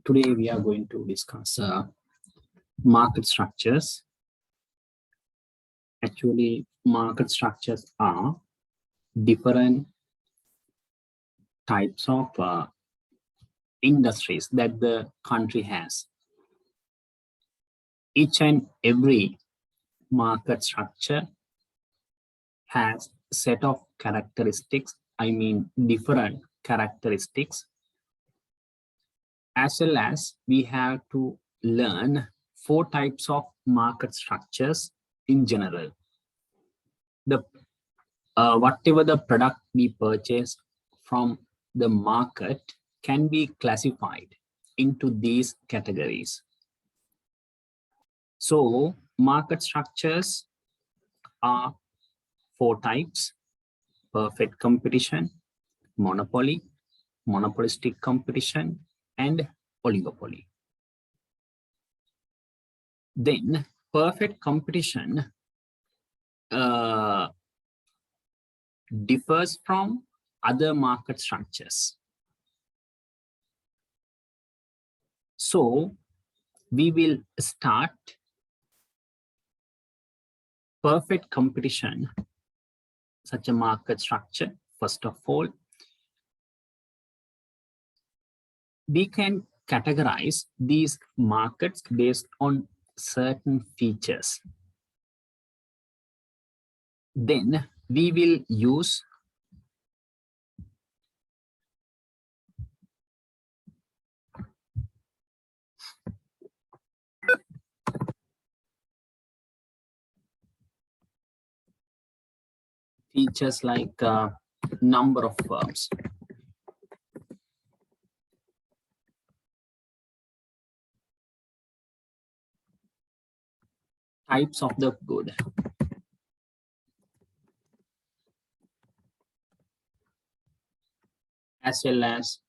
Today we are going to discuss market structures. Actually, market structures are different types of industries that the country has. Each and every market structure has a set of characteristics, different characteristics, as well as we have to learn 4 types of market structures in general. Whatever the product we purchase from the market can be classified into these categories. So market structures are 4 types: perfect competition, monopoly, monopolistic competition, and oligopoly. Then perfect competition differs from other market structures. So we will start perfect competition, such a market structure. First of all, we can categorize these markets based on certain features. Then we will use features like number of firms, types of the good, as well as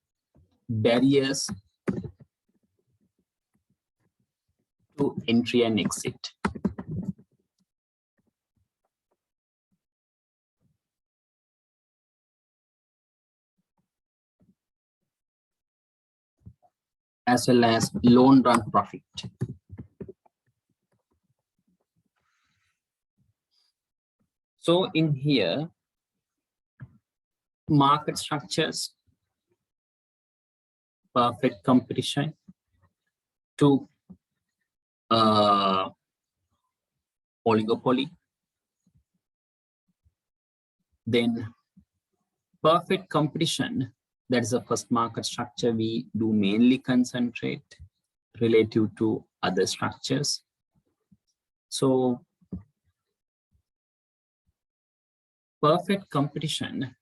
barriers to entry and exit. As well as long run profit. So in here, market structures, perfect competition to oligopoly, then perfect competition, that is the first market structure we do mainly concentrate relative to other structures. So perfect competition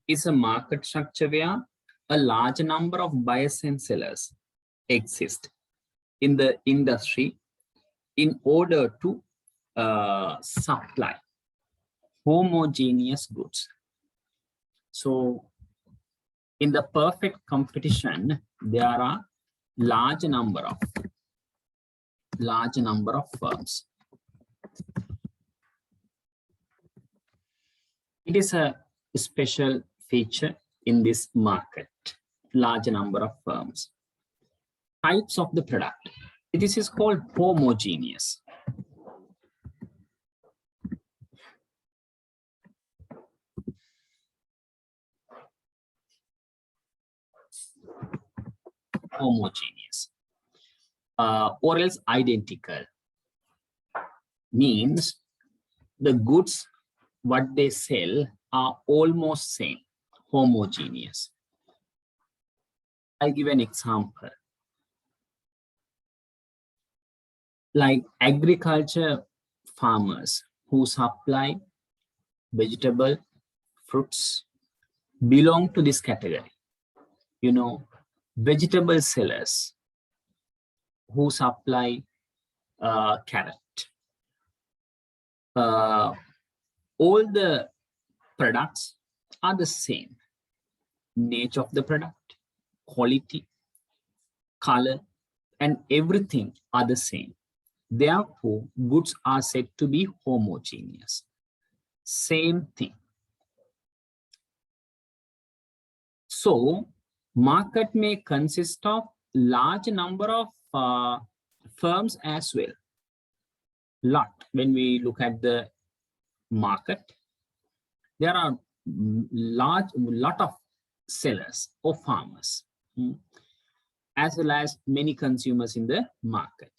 is a market structure where a large number of buyers and sellers exist in the industry in order to supply homogeneous goods. So in the perfect competition, there are large number of firms. It is a special feature in this market, large number of firms. Types of the product. This is called homogeneous. Homogeneous. Or else identical. Means the goods, what they sell are almost same, homogeneous. I'll give an example. Like agriculture farmers who supply vegetable, fruits belong to this category. You know, vegetable sellers who supply carrot. All the products are the same. Nature of the product, quality, color, and everything are the same. Therefore, goods are said to be homogeneous. Same thing. So Market may consist of large number of firms as well. When we look at the market, there are lot of sellers or farmers, as well as many consumers in the market.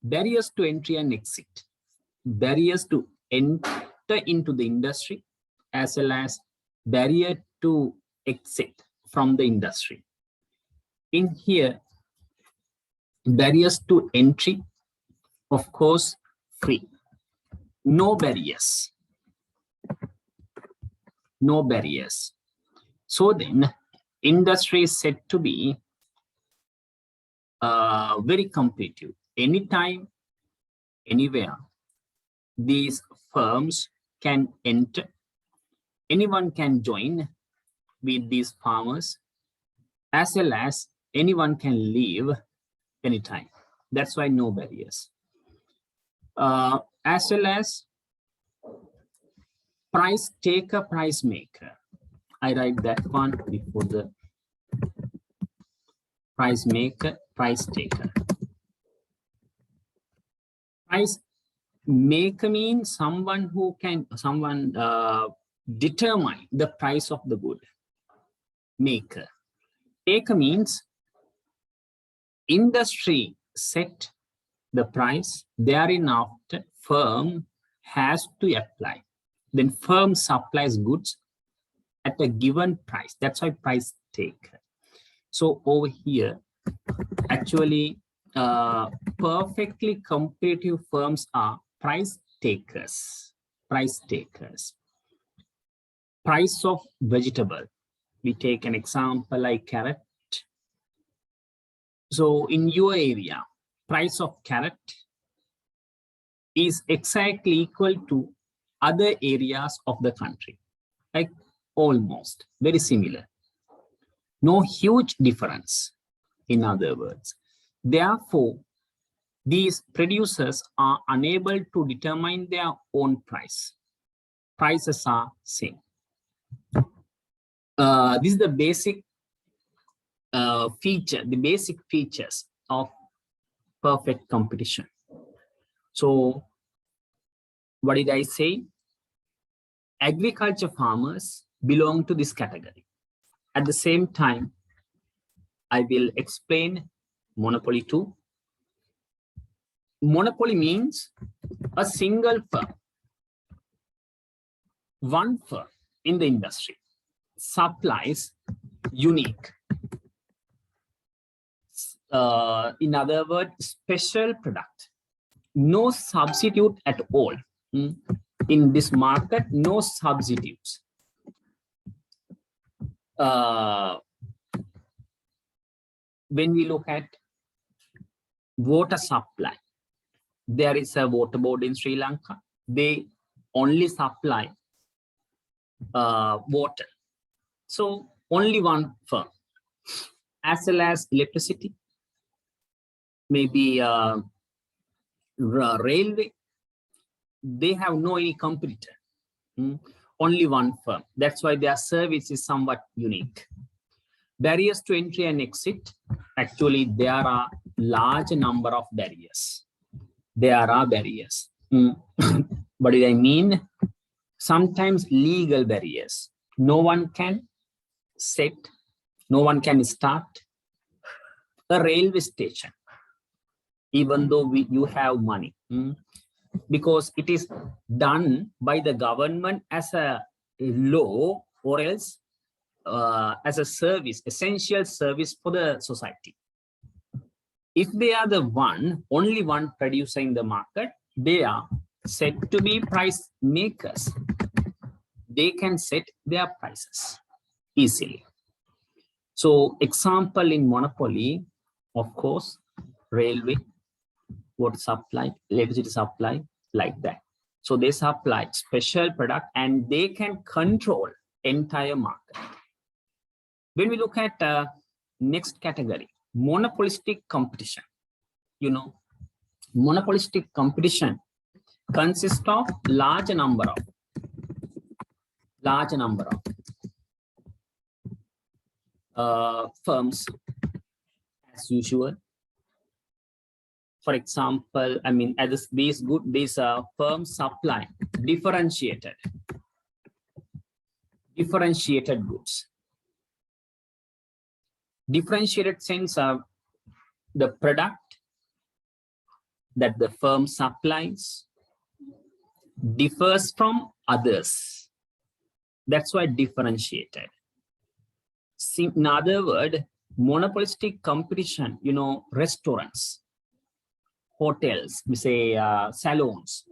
Barriers to entry and exit. Barriers to enter into the industry, as well as barrier to exit from the industry. In here, barriers to entry, of course, free. No barriers. No barriers. So then, industry is said to be very competitive. Anytime, anywhere, these firms can enter. Anyone can join with these farmers, as well as anyone can leave anytime. That's why no barriers. As well as price taker, price maker. I write that one before the price maker, price taker. Price maker means someone who can, determine the price of the good. Maker. Taker means industry set the price, therein after firm has to apply. Then firm supplies goods at a given price. That's why price taker. So over here, actually, perfectly competitive firms are price takers. Price takers. Price of vegetable. We take an example like carrot. So in your area, price of carrot is exactly equal to other areas of the country, like almost very similar. No huge difference, in other words. Therefore, these producers are unable to determine their own price. Prices are same. This is the basic the basic features of perfect competition. So what did I say? Agriculture farmers belong to this category. At the same time, I will explain monopoly too. Monopoly means a single firm, one firm in the industry supplies unique, in other words, special product. No substitute at all. In this market, no substitutes. When we look at water supply, there is a water board in Sri Lanka. They only supply water. So only one firm. As well as electricity, maybe railway, they have no any competitor. Only one firm. That's why their service is somewhat unique. Barriers to entry and exit. Actually, there are large number of barriers. There are barriers. What do I mean? Sometimes legal barriers. No one can set, no one can start a railway station, even though you have money, because it is done by the government as a law, or else as a service, essential service for the society. If they are the only one producer in the market, they are said to be price makers. They can set their prices easily. So example in monopoly, of course, railway, water supply, electricity supply, like that. So they supply special product and they can control entire market. When we look at next category, monopolistic competition. You know, monopolistic competition consists of large number of firms as usual. For example, I mean, as these firms supply differentiated goods. Differentiated sense of the product that the firm supplies differs from others. That's why differentiated. In other words, monopolistic competition, you know, restaurants, hotels, we say salons.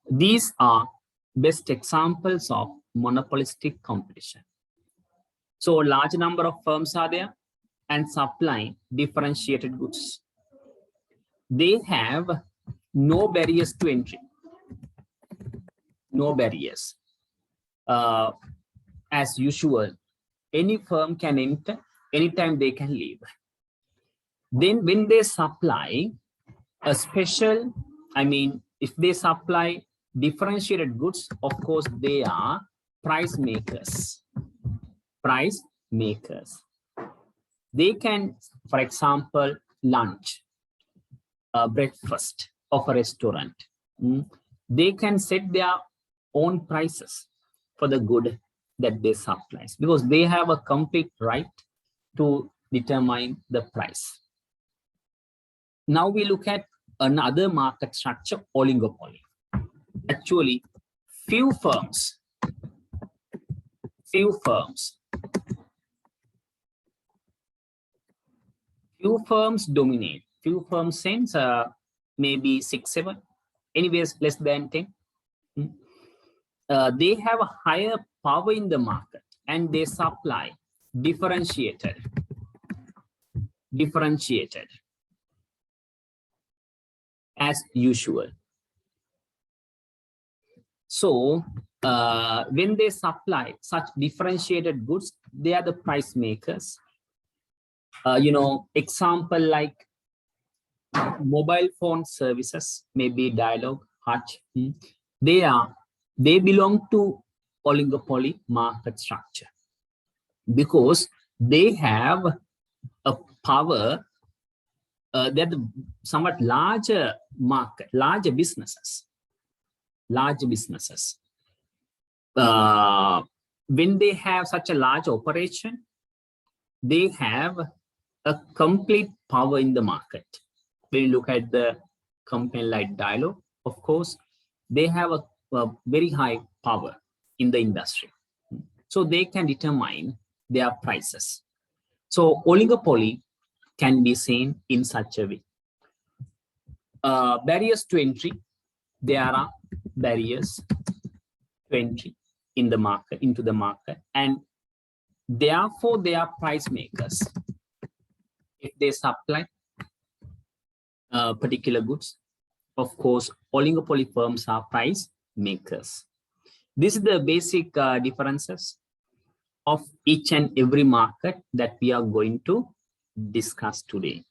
These are best examples of monopolistic competition. So a large number of firms are there and supplying differentiated goods. They have no barriers to entry. No barriers. As usual, any firm can enter, anytime they can leave. Then when they supply a special, I mean, if they supply differentiated goods, of course, they are price makers. Price makers. They can, for example, lunch, breakfast of a restaurant. They can set their own prices for the good that they supply because they have a complete right to determine the price. Now we look at another market structure, oligopoly. Actually, few firms dominate. Few firms sense maybe 6, 7, anyways less than 10. They have a higher power in the market and they supply differentiated as usual. So when they supply such differentiated goods, they are the price makers. You know, example like mobile phone services, maybe Dialog, Hutch. They belong to oligopoly market structure because they have a power. They're the somewhat larger market, larger businesses. When they have such a large operation, they have a complete power in the market. When you look at the company like Dialog, of course, they have a very high power in the industry. So they can determine their prices. So oligopoly can be seen in such a way. Barriers to entry. There are barriers to entry in the market, into the market, and therefore they are price makers. If they supply particular goods, of course, oligopoly firms are price makers. This is the basic differences of each and every market that we are going to discuss today.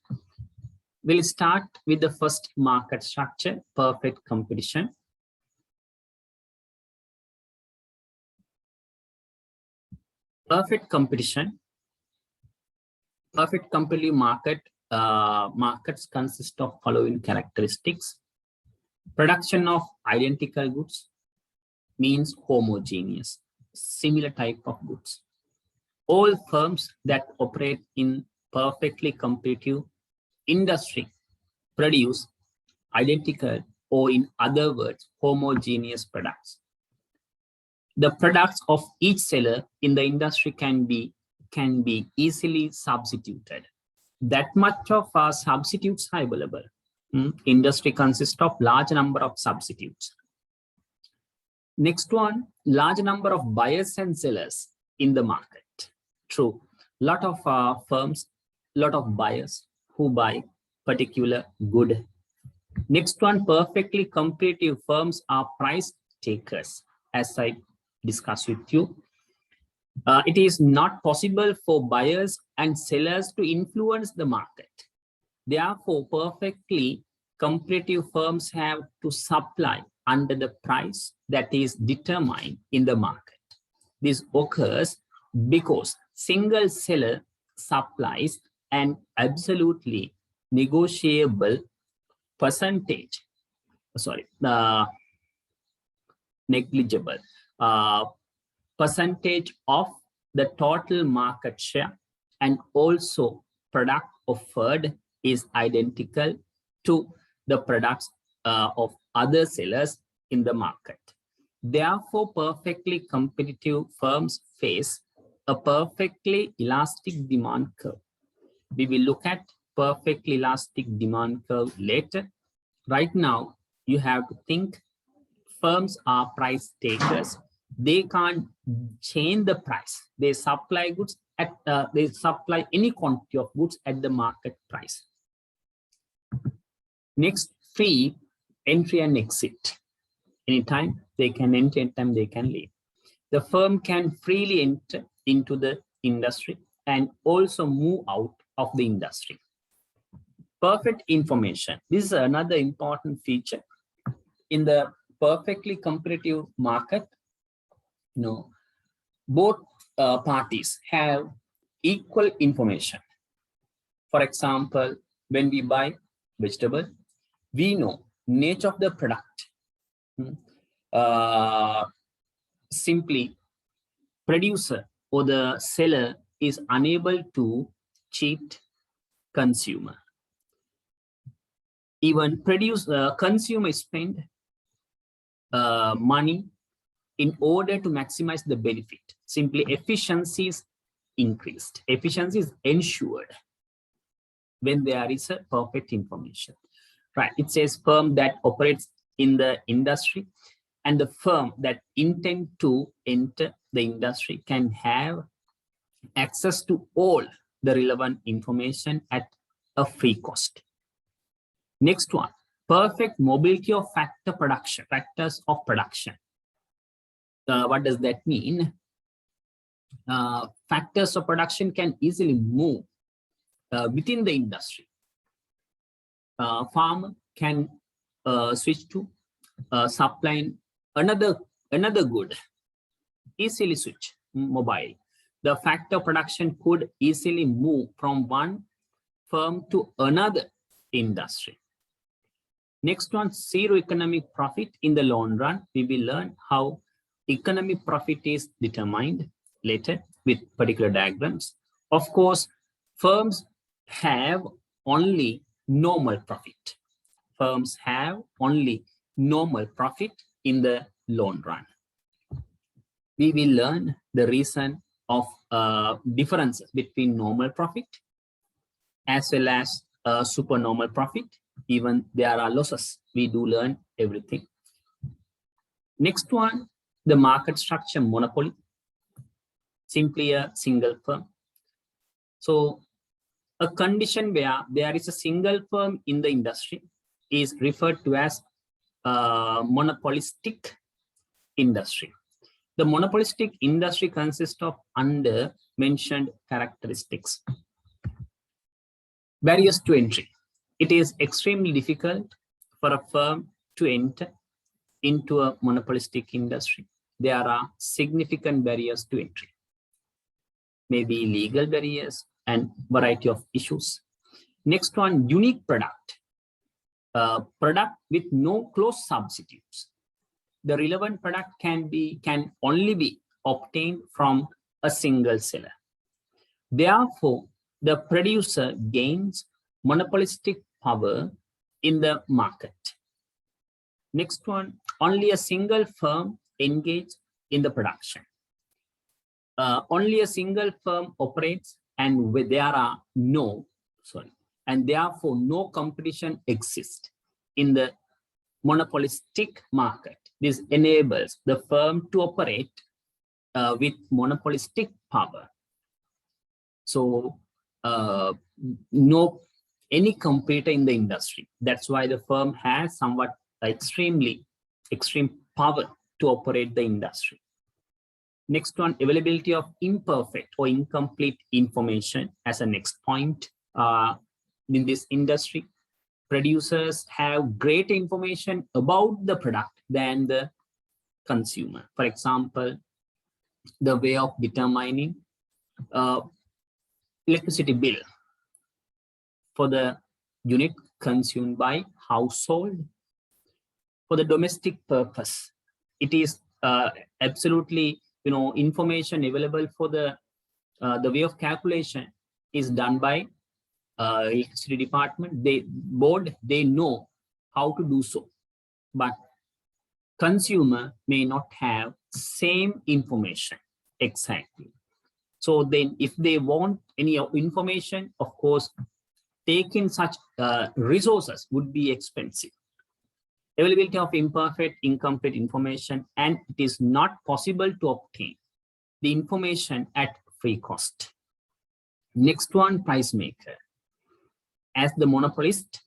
We'll start with the first market structure, perfect competition. Perfect competition. Perfect competitive market. Markets consist of following characteristics. Production of identical goods means homogeneous, similar type of goods. All firms that operate in perfectly competitive industry produce identical, or in other words, homogeneous products. The products of each seller in the industry can be easily substituted. That much of substitutes are available. Industry consists of large number of substitutes. Next one, large number of buyers and sellers in the market. True, lot of firms, lot of buyers who buy particular good. Next one, perfectly competitive firms are price takers. As I discussed with you, it is not possible for buyers and sellers to influence the market. Therefore, perfectly competitive firms have to supply under the price that is determined in the market. This occurs because single seller supplies an absolutely negotiable percentage, negligible uh, percentage of the total market share, and also product offered is identical to the products of other sellers in the market. Therefore, perfectly competitive firms face a perfectly elastic demand curve. We will look at perfectly elastic demand curve later. Right now, you have to think firms are price takers. They can't change the price. They supply goods at they supply any quantity of goods at the market price. Next, free entry and exit. Anytime they can enter, anytime they can leave. The firm can freely enter into the industry and also move out of the industry. Perfect information. This is another important feature in the perfectly competitive market. Both parties have equal information. For example, when we buy vegetable, we know nature of the product. Simply, producer or the seller is unable to cheat consumer. Even consumer spend money in order to maximize the benefit. Simply, efficiency is increased. Efficiency is ensured when there is a perfect information. Right? It says firm that operates in the industry, and the firm that intend to enter the industry can have access to all the relevant information at a free cost. Next one, perfect mobility of factors of production. What does that mean? Factors of production can easily move within the industry. Farmer can switch to supplying another good, easily switch mobile. The factor production could easily move from one firm to another industry. Next one, zero economic profit in the long run. We will learn how economic profit is determined later with particular diagrams. Of course, firms have only normal profit. Firms have only normal profit in the long run. We will learn the reason of differences between normal profit as well as supernormal profit. Even there are losses. We do learn everything. Next one, the market structure monopoly. Simply a single firm. So a condition where there is a single firm in the industry is referred to as monopolistic industry. The monopolistic industry consists of under mentioned characteristics. Barriers to entry. It is extremely difficult for a firm to enter into a monopolistic industry. There are significant barriers to entry. Maybe legal barriers and variety of issues. Next one, unique product. Product with no close substitutes. The relevant product can only be obtained from a single seller. Therefore, the producer gains monopolistic power in the market. Next one, only a single firm engaged in the production. Only a single firm operates, and and therefore no competition exists in the monopolistic market. This enables the firm to operate with monopolistic power. So no any competitor in the industry. That's why the firm has somewhat extreme power to operate the industry. Next one, availability of imperfect or incomplete information as a next point. In this industry, producers have greater information about the product than the consumer. For example, the way of determining electricity bill for the unit consumed by household for the domestic purpose. It is absolutely, information available for the way of calculation is done by electricity department. They know how to do so, but consumer may not have same information exactly. So then if they want any information, of course, taking such resources would be expensive. Availability of imperfect, incomplete information, and it is not possible to obtain the information at free cost. Next one, price maker. As the monopolist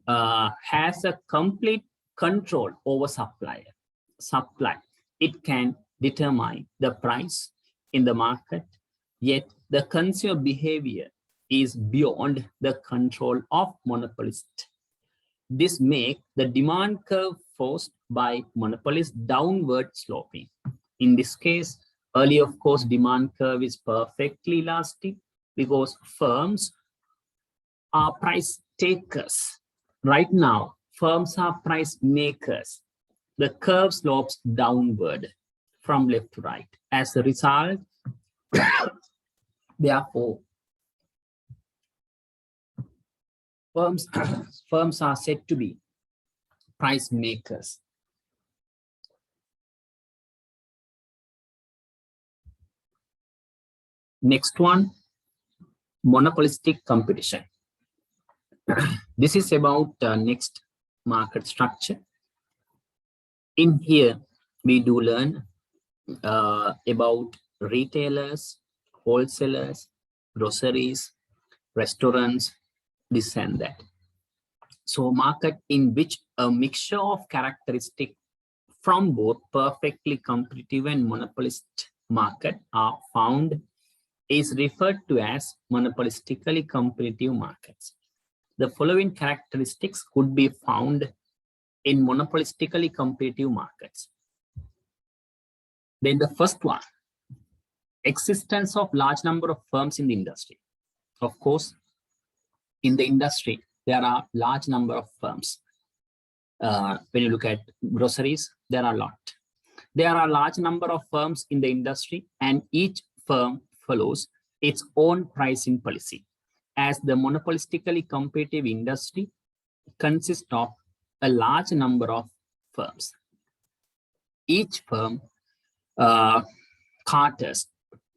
has a complete control over supply, it can determine the price in the market, yet the consumer behavior is beyond the control of monopolist. This makes the demand curve forced by monopolists downward sloping. In this case, earlier, of course, demand curve is perfectly elastic because firms are price takers. Right now, firms are price makers. The curve slopes downward from left to right. As a result, therefore, firms are said to be price makers. Next one, monopolistic competition. This is about next market structure. In here, we do learn about retailers, wholesalers, groceries, restaurants, this and that. So market in which a mixture of characteristics from both perfectly competitive and monopolist market are found is referred to as monopolistically competitive markets. The following characteristics could be found in monopolistically competitive markets. Then the first one, existence of large number of firms in the industry. Of course, in the industry, there are large number of firms. When you look at groceries, there are a lot. There are a large number of firms in the industry, and each firm follows its own pricing policy. As the monopolistically competitive industry consists of a large number of firms. Each firm caters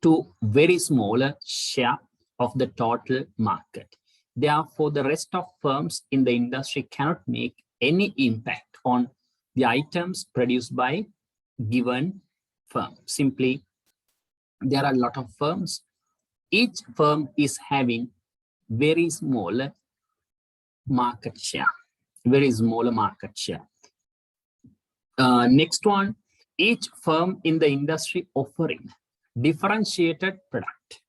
to very smaller share of the total market. Therefore, the rest of firms in the industry cannot make any impact on the items produced by given firm. Simply, there are a lot of firms. Each firm is having very small market share. Very smaller market share. Next one, each firm in the industry offering differentiated product.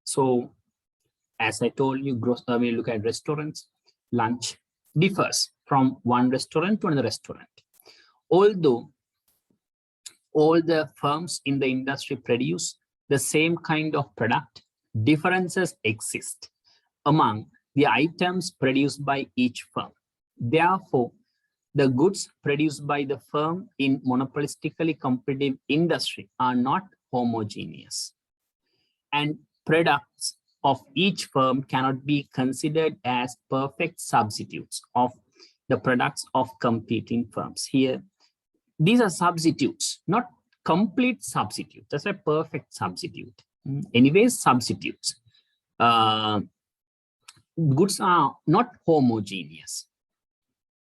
So, as I told you, when you look at restaurants, lunch differs from one restaurant to another restaurant. Although all the firms in the industry produce the same kind of product, differences exist among the items produced by each firm. Therefore, the goods produced by the firm in monopolistically competitive industry are not homogeneous. And products of each firm cannot be considered as perfect substitutes of the products of competing firms. Here, these are substitutes, not complete substitutes. That's a perfect substitute. Anyways, substitutes. Goods are not homogeneous.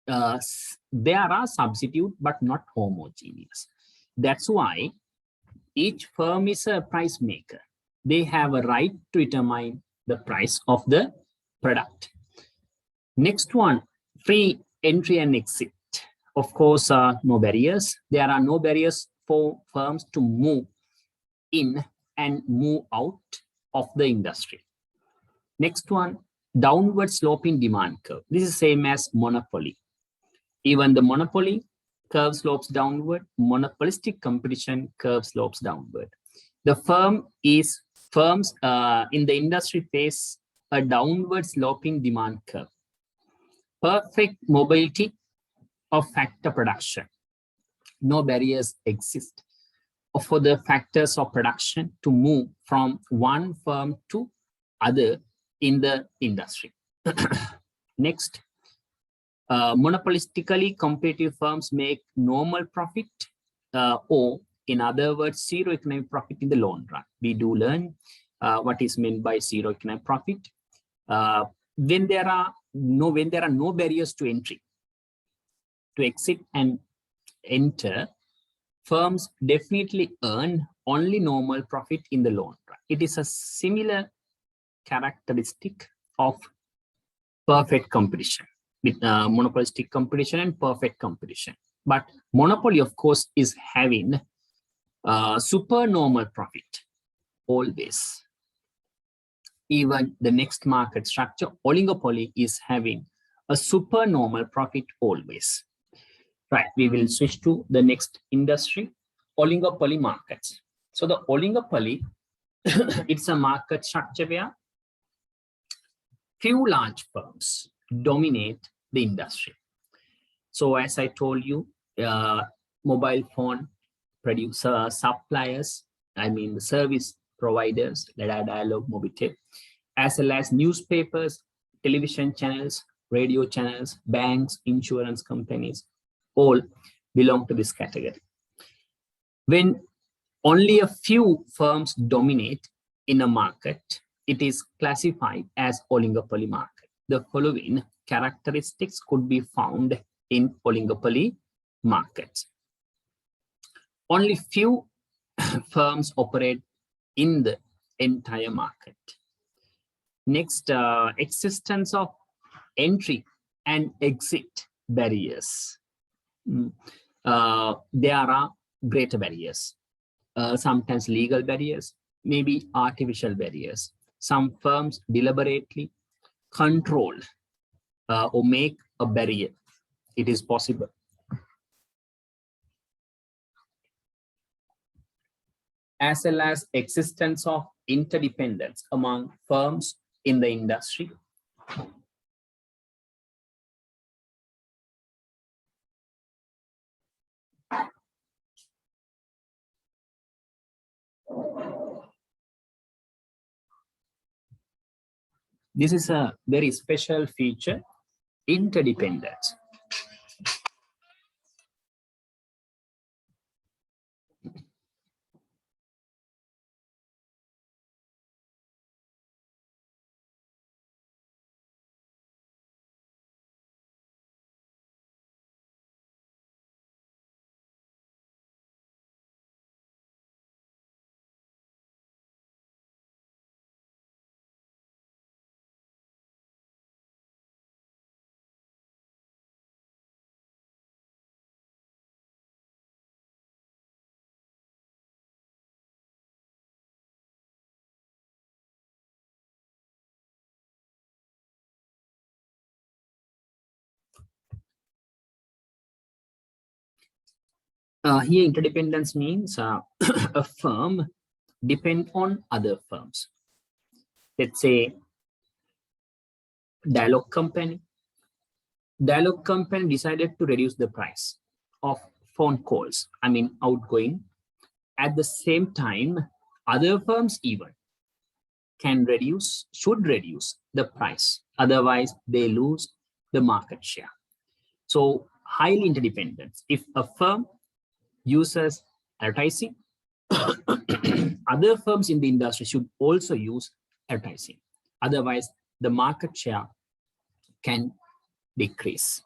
There are substitutes, but not homogeneous. That's why each firm is a price maker. They have a right to determine the price of the product. Next one, free entry and exit. Of course, no barriers. There are no barriers for firms to move in and move out of the industry. Next one, downward sloping demand curve. This is same as monopoly. Even the monopoly curve slopes downward, monopolistic competition curve slopes downward. The firm is firms in the industry face a downward sloping demand curve. Perfect mobility of factor production. No barriers exist for the factors of production to move from one firm to other in the industry. Next, monopolistically competitive firms make normal profit, or in other words, zero economic profit in the long run. We do learn what is meant by zero economic profit. When there are no barriers to entry, to exit and enter, firms definitely earn only normal profit in the long run. It is a similar characteristic of perfect competition, with monopolistic competition and perfect competition. But monopoly, of course, is having supernormal profit always. Even the next market structure, oligopoly, is having a supernormal profit always. Right, we will switch to the next industry, oligopoly markets. So the oligopoly, it's a market structure where few large firms dominate the industry. So as I told you, mobile phone producer suppliers, I mean the service providers, Dialog, Mobitel, as well as newspapers, television channels, radio channels, banks, insurance companies, all belong to this category. When only a few firms dominate in a market, it is classified as oligopoly market. The following characteristics could be found in oligopoly markets. Only few firms operate in the entire market. Next, existence of entry and exit barriers. There are greater barriers, sometimes legal barriers, maybe artificial barriers. Some firms deliberately control or make a barrier. It is possible. As well as existence of interdependence among firms in the industry. This is a very special feature, interdependence. Here, interdependence means a firm depends on other firms. Let's say Dialog company. Dialog company decided to reduce the price of phone calls, I mean outgoing. At the same time, other firms even should reduce the price. Otherwise, they lose the market share. So highly interdependent. If a firm uses advertising, other firms in the industry should also use advertising. Otherwise, the market share can decrease.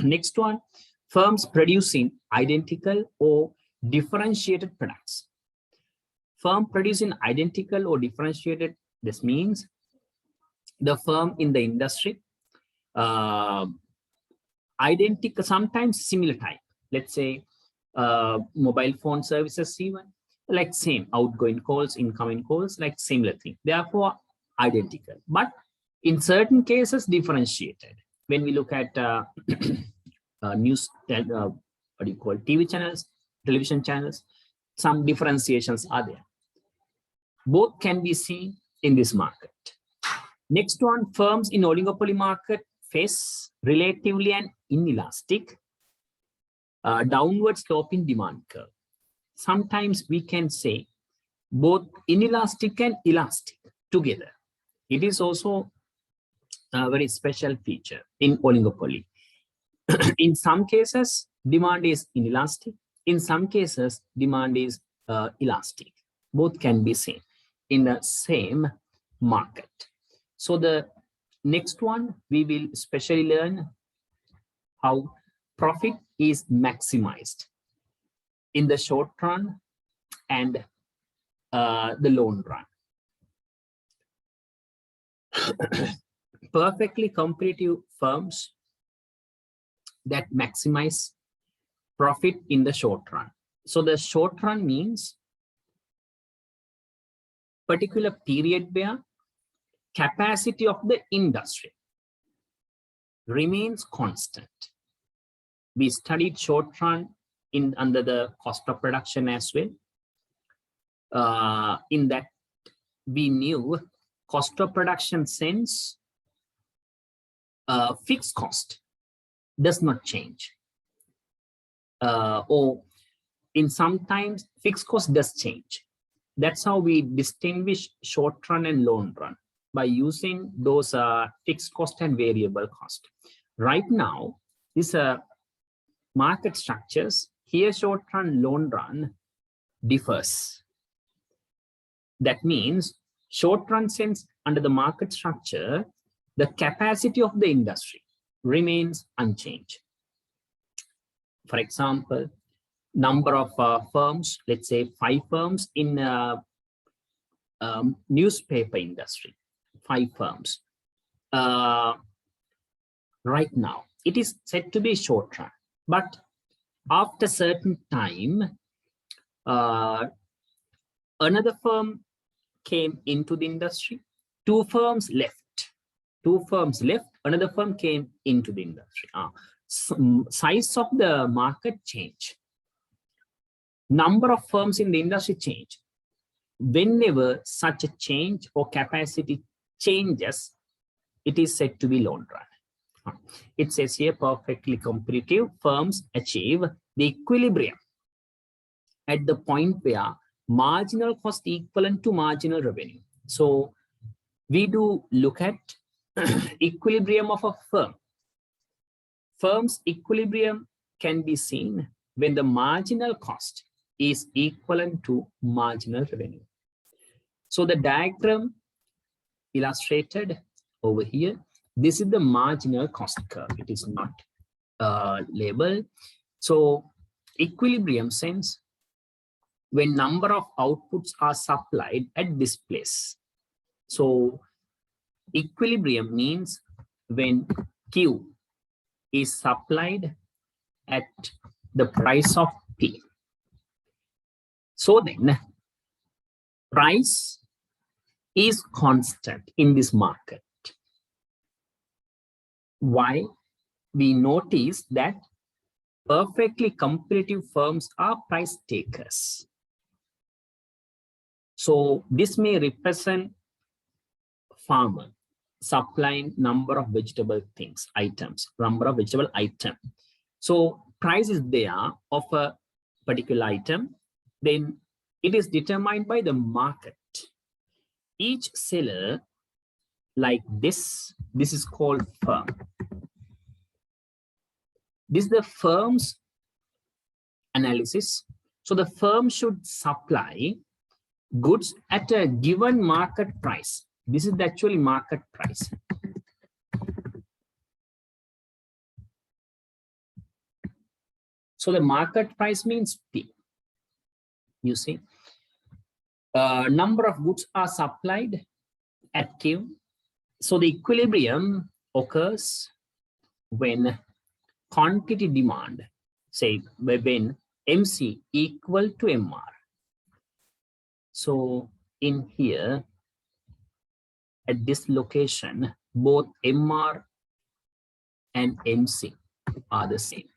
Next one, firms producing identical or differentiated products. Firm producing identical or differentiated, this means the firm in the industry, identical, sometimes similar type. Let's say mobile phone services, even like same outgoing calls, incoming calls, like similar thing. Therefore, identical, but in certain cases differentiated. When we look at news, what do you call TV channels, television channels, some differentiations are there. Both can be seen in this market. Next one, firms in oligopoly market face relatively an inelastic downward sloping demand curve. Sometimes we can say both inelastic and elastic together. It is also a very special feature in oligopoly. In some cases, demand is inelastic. In some cases, demand is elastic. Both can be seen in the same market. So the next one, we will specially learn how profit is maximized in the short run and the long run. Perfectly competitive firms that maximize profit in the short run. So the short run means particular period where capacity of the industry remains constant. We studied short run under the cost of production as well. In that, we knew cost of production sense fixed cost does not change. Or in sometimes fixed cost does change. That's how we distinguish short run and long run, by using those fixed cost and variable cost. Right now, these market structures, here short run, long run differs. That means short run sense under the market structure, the capacity of the industry remains unchanged. For example, number of firms, let's say 5 firms in newspaper industry, 5 firms. Right now, it is said to be short run, but after certain time, another firm came into the industry, 2 firms left. 2 firms left, another firm came into the industry. Size of the market change. Number of firms in the industry change. Whenever such a change or capacity changes, it is said to be long run. It says here perfectly competitive firms achieve the equilibrium at the point where marginal cost equivalent to marginal revenue. So we do look at equilibrium of a firm. Firm's equilibrium can be seen when the marginal cost is equivalent to marginal revenue. So the diagram illustrated over here, this is the marginal cost curve. It is not labeled. So equilibrium sense when number of outputs are supplied at this place. So equilibrium means when Q is supplied at the price of P. So then price is constant in this market. Why? We notice that perfectly competitive firms are price takers. So this may represent farmer supplying number of vegetable things, items, number of vegetable item. So price is there of a particular item, then it is determined by the market. Each seller like this is called firm. This is the firm's analysis. So the firm should supply goods at a given market price. This is the actually market price. So the market price means P. You see, number of goods are supplied at Q. So the equilibrium occurs when quantity demand, say when MC equal to MR. So in here, at this location, both MR and MC are the same.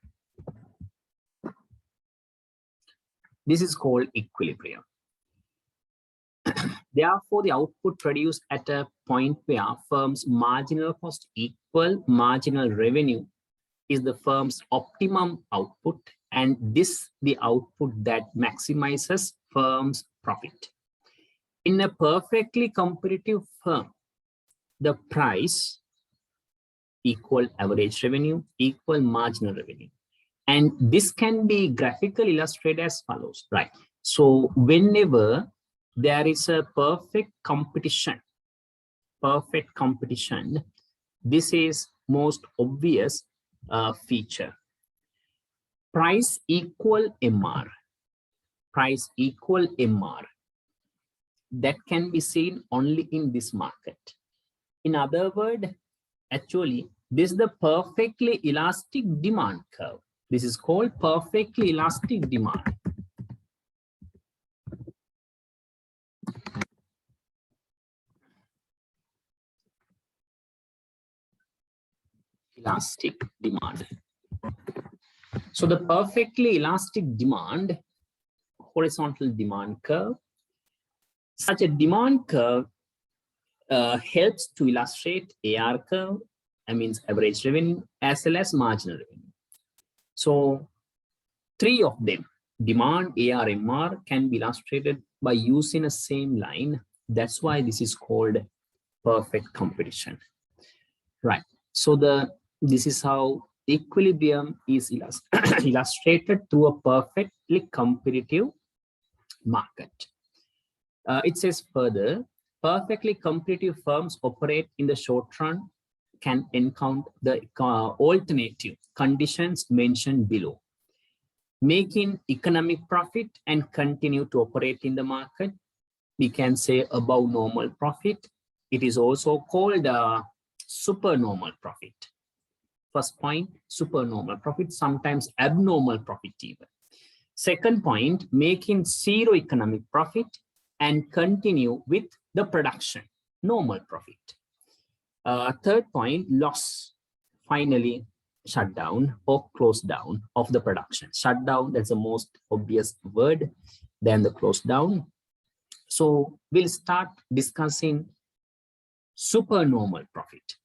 This is called equilibrium. Therefore, the output produced at a point where firm's marginal cost equal marginal revenue is the firm's optimum output, and this the output that maximizes firm's profit. In a perfectly competitive firm, the price equal average revenue equal marginal revenue. And this can be graphically illustrated as follows, right? So whenever there is a perfect competition, this is most obvious feature. Price equal MR, that can be seen only in this market. In other words, actually, this is the perfectly elastic demand curve. This is called perfectly elastic demand. Elastic demand. So the perfectly elastic demand, horizontal demand curve, such a demand curve helps to illustrate AR curve, that means average revenue, as well as marginal revenue. So three of them, demand, AR, MR, can be illustrated by using a same line. That's why this is called perfect competition, right? So this is how equilibrium is illustrated through a perfectly competitive market. It says further, perfectly competitive firms operate in the short run can encounter the alternative conditions mentioned below, making economic profit and continue to operate in the market. We can say above normal profit. It is also called supernormal profit. First point, supernormal profit, sometimes abnormal profit even. Second point, making zero economic profit and continue with the production, normal profit. Third point, loss, finally shut down or close down of the production. Shut down, that's the most obvious word, then the close down. So we'll start discussing supernormal profit.